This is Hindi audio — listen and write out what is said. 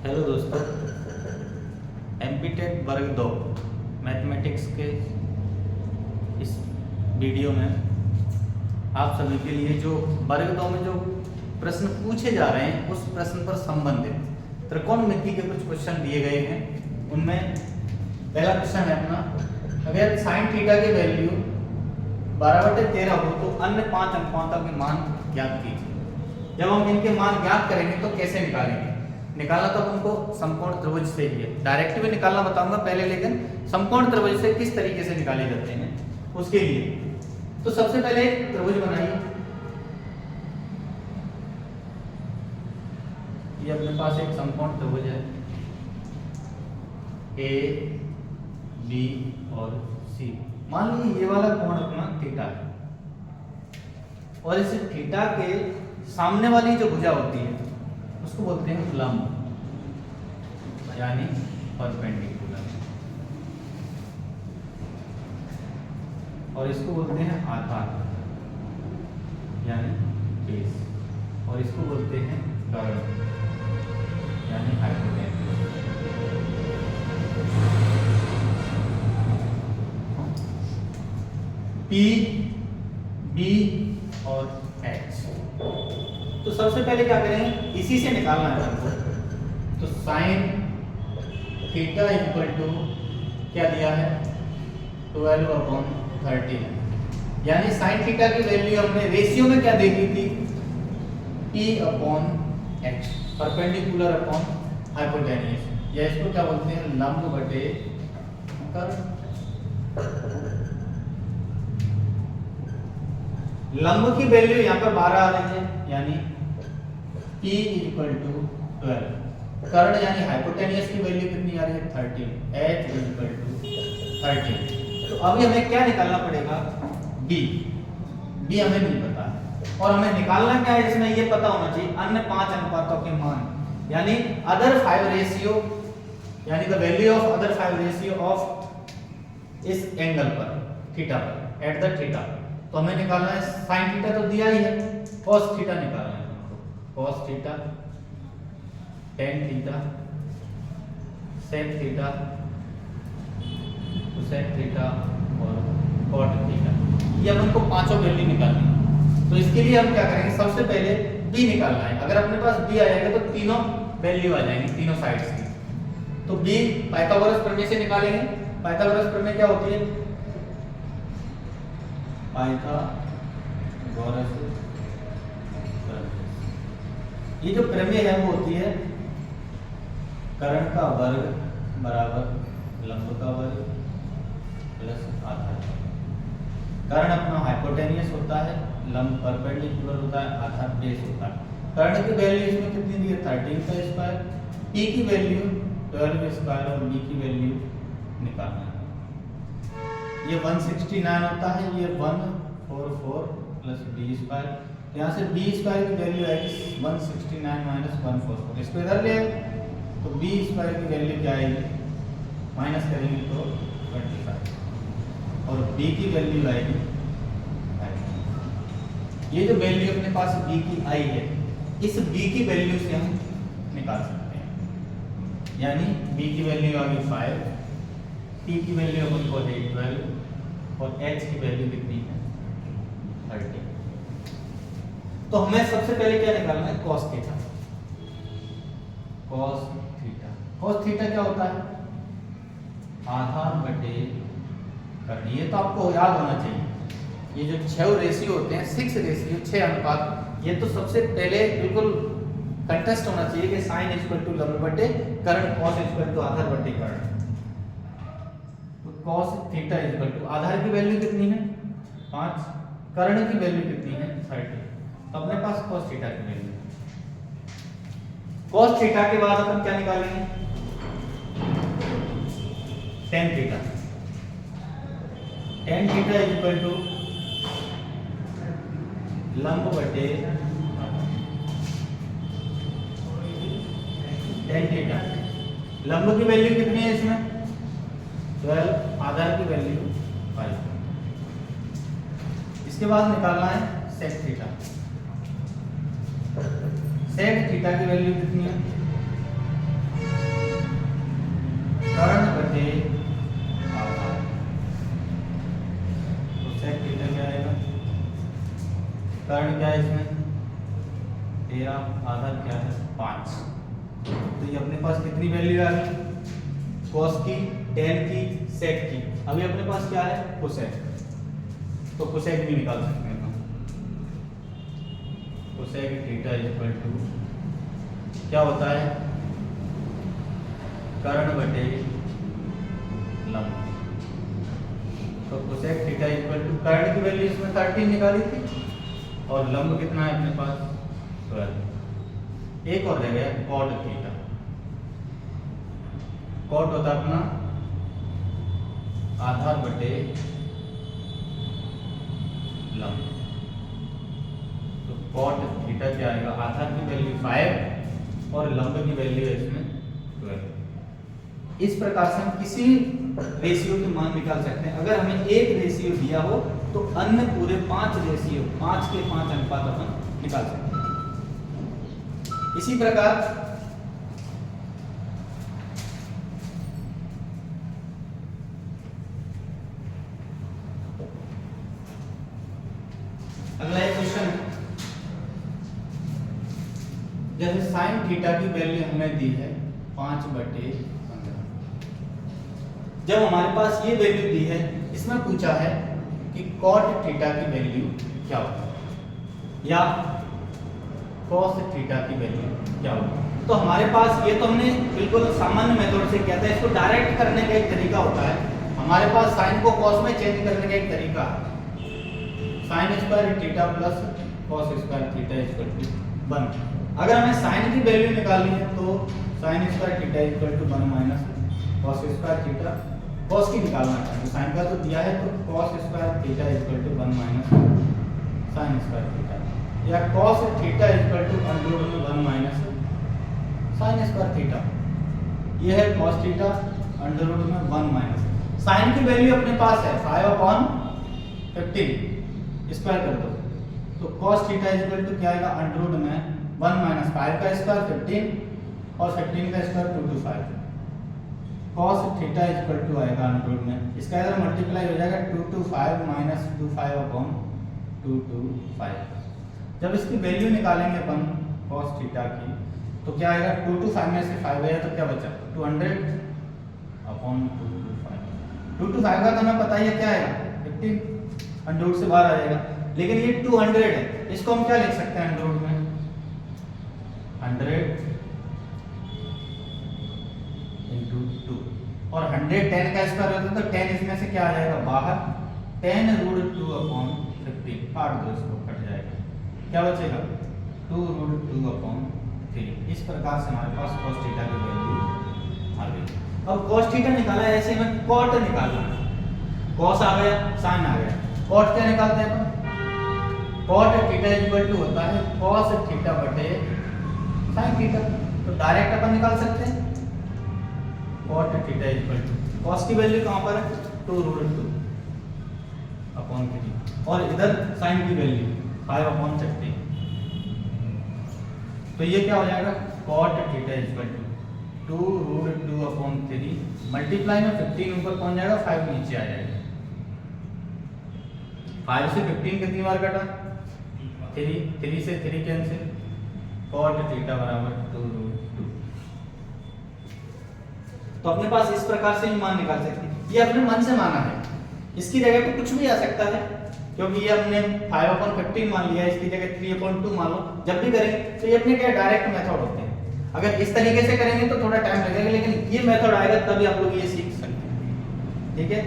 हेलो दोस्तों, एमपीटेक वर्ग 2 मैथमेटिक्स के इस वीडियो में आप सभी के लिए जो वर्ग 2 में जो प्रश्न पूछे जा रहे हैं उस प्रश्न पर संबंधित त्रिकोणमिति के कुछ क्वेश्चन दिए गए हैं। उनमें पहला क्वेश्चन है अपना, अगर साइन थीटा की वैल्यू 12/13 हो तो अन्य 5 अनुपातों के मान ज्ञात कीजिए। जब हम इनके मान ज्ञात करेंगे तो कैसे निकालेंगे? निकालना तो उनको समकोण त्रिभुज से ही है, डायरेक्ट भी निकालना बताऊंगा पहले, लेकिन समकोण त्रिभुज से किस तरीके से निकाले जाते हैं उसके लिए। तो सबसे पहले एक त्रिभुज बनाइए। ये अपने पास एक समकोण त्रिभुज है, ए बी और सी। मान लीजिए ये वाला कोण अपना थीटा है और इस थीटा के सामने वाली जो भुजा होती है उसको बोलते हैं लंब, यानी परपेंडिकुलर, और इसको बोलते हैं आधार यानी बेस, और इसको बोलते हैं कर्ण यानी हाइपोटेन्यूज। पी, बी और एच। तो सबसे पहले क्या करेंगे, इसी से निकालना है हमको। तो साइन थीटा इक्वल टू क्या दिया है, 12/13, यानी साइन थीटा की वैल्यू हमने रेशियो में क्या देखी थी, P/H, परपेंडिकुलर अपॉन हाइपोटेन्यूज, या इसको क्या बोलते हैं, लंब बटे कर्ण। लंब की वैल्यू यहाँ पर 12 आ रही है, यानी P इक्वल टू 12, कर्ण यानी हाइपोटेन्यूज की वैल्यू कितनी आ रही है, 13, H इक्वल टू 13। तो अभी हमें क्या निकालना पड़ेगा, B। B हमें नहीं पता है, और हमें निकालना क्या है, इसमें ये पता होना चाहिए अन्य 5 अनुपातों के मान, यानी अदर 5 रेशियो, यानी the value of other 5 ratio of इस एंगल पर, थीटा पर, एट द थीटा। तो हमें निकालना है साइन थीटा तो दिया ही है, कॉस थीटा निकालना है हमको, cos theta, tan theta, sec theta, cosec theta और कॉट थीटा। ये अब हमको पांचों वैल्यू निकालनी है। तो इसके लिए हम क्या करेंगे, सबसे पहले b निकालना है। अगर अपने पास b आ जाएगा तो तीनों वैल्यू आ जाएंगी, तीनों साइड्स की। तो b पाइथागोरस प्रमेय से निकालेंगे। पाइथागोरस प्रमेय क्या होती है, पाइथागोरस ये जो प्रमेय है वो होती है कर्ण का वर्ग बराबर लंब का वर्ग प्लस आधार। कर्ण अपना हाइपोटेन्यूज होता है, लंब परपेंडिकुलर होता है, आधार बेस होता है। कर्ण की वैल्यू इसमें कितनी दी है, 13 का स्क्वायर, p की वैल्यू 12 स्क्वायर और b की वैल्यू निकालना है। ये 169 होता है, ये 144 प्लस b स्क्वायर, यहाँ से b स्क्वायर की वैल्यू आएगी 169 माइनस 144, इसको इधर ले आए तो b स्क्वायर की वैल्यू क्या आएगी, माइनस करेंगे तो 25, और b की वैल्यू आएगी 5। ये जो वैल्यू अपने पास b की आई है, इस b की वैल्यू से हम निकाल सकते हैं, यानी b की वैल्यू आ गई 5, p की वैल्यू अपन को है 12 और h की वैल्यू कितनी है 30। तो हमें सबसे पहले क्या निकालना है, cos theta. cos theta, cos theta क्या होता है, आधार बटे कर्ण। ये तो आपको याद होना चाहिए। ये जो 6 रेशियो होते हैं, 6 रेशियो, 6 अनुपात, ये तो सबसे पहले बिल्कुल कंटेस्ट होना चाहिए कि साइन इक्वल टू लंब बटे कर्ण, cos इक्वल टू आधार बटे कर्ण। तो cos थीटा इक्वल टू आधार की वैल्यू कितनी है 5, कर्ण की वैल्यू कितनी है 30। तो अपने पास cos थीटा की वैल्यू, cos थीटा के बाद अपन क्या निकालेंगे, tan theta. tan theta equal to लंब बटे tan थीटा। लंब की वैल्यू कितनी है इसमें 12, आधार की वैल्यू 5। इसके बाद निकालना है sec थीटा। sec थीटा की वैल्यू कितनी है इसमें 13, आधा क्या है 5। तो ये अपने पास कितनी वैल्यू आ गई, cos की, tan की, sec की। अभी अपने पास क्या है cosec, तो cosec भी निकाल सकते हैं हम। cosec थीटा इक्वल टू क्या होता है, कर्ण बटे लंब। तो cosec थीटा इक्वल टू कर्ण की वैल्यू इसमें 13 निकाली थी और लंब कितना है अपने पास 12। एक और रह गया cot थीटा। cot होता है अपना आधार बटे लंब। तो cot थीटा क्या आएगा, आधार की वैल्यू 5 और लंब की वैल्यू है इसमें 12। इस प्रकार से हम किसी रेशियो के मान निकाल सकते हैं। अगर हमें एक रेशियो दिया हो तो अन्य पूरे 5 रेशियो 5 के 5 अनुपात अपन निकाल सकते हैं। इसी प्रकार अगला एक क्वेश्चन है, जैसे साइन थीटा की वैल्यू हमें दी है 5/15। जब हमारे पास ये वैल्यू दी है, इसमें पूछा है कि cot थीटा की वैल्यू क्या होगी या cos थीटा की वैल्यू क्या होगी। तो हमारे पास ये तो हमने बिल्कुल सामान्य मेथड से किया था। इसको डायरेक्ट करने का एक तरीका होता है, हमारे पास साइन को cos में चेंज करने का एक तरीका है, sine square theta plus cos square theta equal to 1। अगर हमें साइन की वैल्यू निकालनी है तो sine square theta equal to 1 minus cos square theta. cos की निकालना है तो साइन का तो दिया है, तो cos square theta equal to 1 minus sine square theta, या cos theta equal to under root में 1 माइनस साइन स्क्वायर थीटा। ये है cos थीटा अंडर रूट में 1 माइनस साइन की वैल्यू अपने पास है 5/15, स्क्वायर कर दो तो cos थीटा इक्वल टू क्या आएगा, अंडर रूट में 1 माइनस 5 का स्क्वायर 15 और 15 का square 2 to 5। cos theta equal to आएगा अंडर रूट में, इसका इधर मल्टीप्लाई हो जाएगा 2 to 5 माइनस 2 to 5। जब इसकी वैल्यू निकालेंगे अपन cos थीटा की तो क्या आएगा, 2 to 5 में से 5 गया तो क्या बचा 200/2 to 5। 2 to 5 का तो हमें पता ही है क्या आएगा 15, अंडर रूट से बाहर आ जाएगा। लेकिन ये 200 है, इसको हम क्या लिख सकते हैं अंडर रूट में 100 into 2 और 100 10 का स्क्वायर होता है तो 10 इसमें से क्या आ जाएगा बाहर, 10√2/15, काट दो इसको, कट जाएगा, क्या बचेगा 2√2/3। इस प्रकार से हमारे पास cos थीटा की वैल्यू आ गई। अब cos थीटा निकाला है, ऐसे में cot निकालना है, cos आ गया sin आ गया, cot क्या निकालते हैं अपन, cot थीटा इक्वल टू होता है cos थीटा बटे sin थीटा। तो डायरेक्ट अपन निकाल सकते हैं cot theta equal to cos की वैल्यू कहां पर है 2√2/3 और इधर sin की वैल्यू 5/30। तो ये क्या हो जाएगा cot theta equal to 2√2/3 multiply में 15 ऊपर पहुंच जाएगा, 5 नीचे आ जाएगा। 5 से 15 कितनी बार कटा 3 से 3 कैंसिल, cot थीटा बराबर 2√2। तो अपने पास इस प्रकार से ही मान निकाल सकते हैं। ये अपने मन से माना है, इसकी जगह पे कुछ भी आ सकता है, क्योंकि ये हमने 5/15 मान लिया, इसकी जगह 3/2 मान लो। जब भी करेंगे तो ये अपने क्या डायरेक्ट मेथड होते हैं। अगर इस तरीके से करेंगे तो थोड़ा टाइम लगेगा, लेकिन ये मेथड आएगा तभी आप लोग ये सीख सकते हैं। ठीक है।